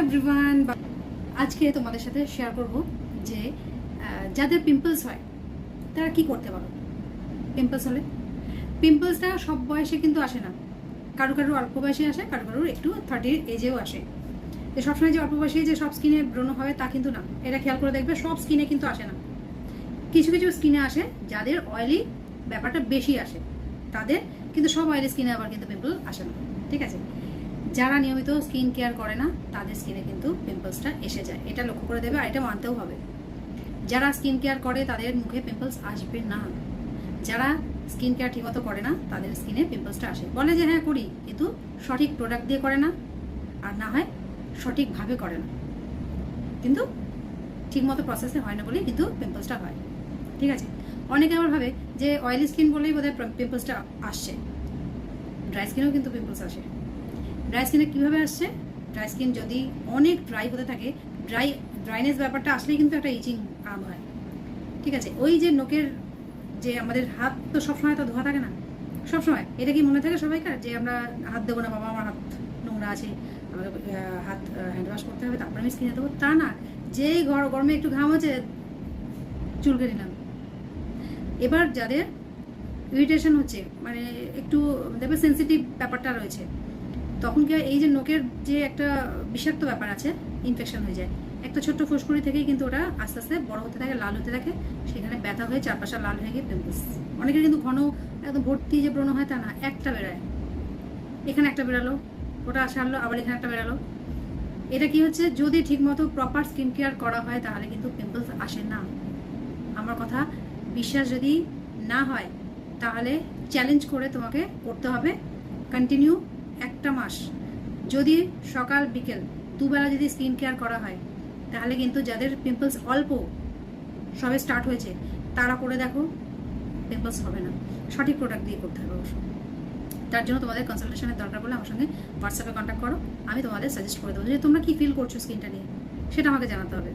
Everyone, আজকে তোমাদের সাথে শেয়ার করব যে যাদের পিম্পলস হয় তারা কি করতে পারো। পিম্পলস হলে পিম্পলসটা সব বয়সে কিন্তু আসে না, কারো কারো অল্প বয়সে আসে, কারো কারোর একটু 30 এজেও আসে। যে সবসময় যে অল্প বয়সে যে সব স্কিনে ব্রণ হবে তা কিন্তু না, এটা খেয়াল করে দেখবে সব স্কিনে কিন্তু আসে না। কিছু কিছু স্কিনে আসে, যাদের অয়েলি ব্যাপারটা বেশি আসে তাদের, কিন্তু সব অয়েলি স্কিনে আবার কিন্তু পিম্পল আসে না, ঠিক আছে। যারা নিয়মিত স্কিন কেয়ার করে না তাদের স্কিনে কিন্তু পিম্পলসটা এসে যায়, এটা লক্ষ্য করে দেবে, আর এটা মানতেও হবে। যারা স্কিন কেয়ার করে তাদের মুখে পিম্পলস আসবে না, যারা স্কিন কেয়ার ঠিকমতো করে না তাদের স্কিনে পিম্পলসটা আসে। বলে যে হ্যাঁ করি, কিন্তু সঠিক প্রোডাক্ট দিয়ে করে না, আর না হয় সঠিকভাবে করে না, কিন্তু ঠিকমতো প্রসেসে হয় না বলেই কিন্তু পিম্পলসটা হয়, ঠিক আছে। অনেকে আবার ভাবে যে অয়েলি স্কিন বলেই বোধহয় পিম্পলসটা আসছে। ড্রাই স্কিনেও কিন্তু পিম্পলস আসে। ড্রাই স্কিনে কীভাবে আসছে? ড্রাই স্কিন যদি অনেক ড্রাই হতে থাকে, ড্রাইনেস ব্যাপারটা আসলেই কিন্তু একটা ইচিং আরম্ভ হয়, ঠিক আছে। ওই যে নোকের যে আমাদের হাত তো সবসময় তো ধোয়া থাকে না, সবসময় এটা কি মনে থাকে সবাইকার যে আমরা হাত দেবো না, বাবা আমার হাত নোংরা আছে, আমাকে হাত হ্যান্ড ওয়াশ করতে হবে তারপরে আমি স্কিনে দেবো, তা না। যেই গরমে একটু ঘাম হচ্ছে চুলকে নিলাম। এবার যাদের ইরিটেশন হচ্ছে, মানে একটু দেখবে সেন্সিটিভ ব্যাপারটা রয়েছে, তখন কি এই যে নোকের যে একটা বিষাক্ত ব্যাপার আছে, ইনফেকশন হয়ে যায়। একটা ছোট্ট ফুসকুড়ি থেকেই কিন্তু ওটা আস্তে আস্তে বড় হতে থাকে, লাল হতে থাকে, সেখানে ব্যথা হয়ে চারপাশে লাল হয়ে গিয়ে পিম্পলস। অনেকের কিন্তু ঘন একদম ভর্তি যে ব্রণ হয় তা না, একটা বেরোয়, এখানে একটা বেরালো, ওটা সারলো, আবার এখানে একটা বেরালো। এটা কি হচ্ছে, যদি ঠিকমতো প্রপার স্কিন কেয়ার করা হয় তাহলে কিন্তু পিম্পলস আসে না। আমার কথা বিশ্বাস যদি না হয় তাহলে চ্যালেঞ্জ করে তোমাকে করতে হবে কন্টিনিউ একটা মাস। যদি সকাল বিকেল দুবেলা যদি স্কিন কেয়ার করা হয় তাহলে কিন্তু যাদের পিম্পলস অল্প সবে স্টার্ট হয়েছে তারা করে দেখো, পিম্পলস হবে না। সঠিক প্রোডাক্ট দিয়ে করতে হবে অবশ্য। তার জন্য তোমাদের কনসালটেশনের দরকার পড়লে আমার সঙ্গে হোয়াটসঅ্যাপে কন্ট্যাক্ট করো, আমি তোমাদের সাজেস্ট করে দেবো যে তোমরা কি ফিল করছো স্কিনটা নিয়ে, সেটা আমাকে জানাতে হবে।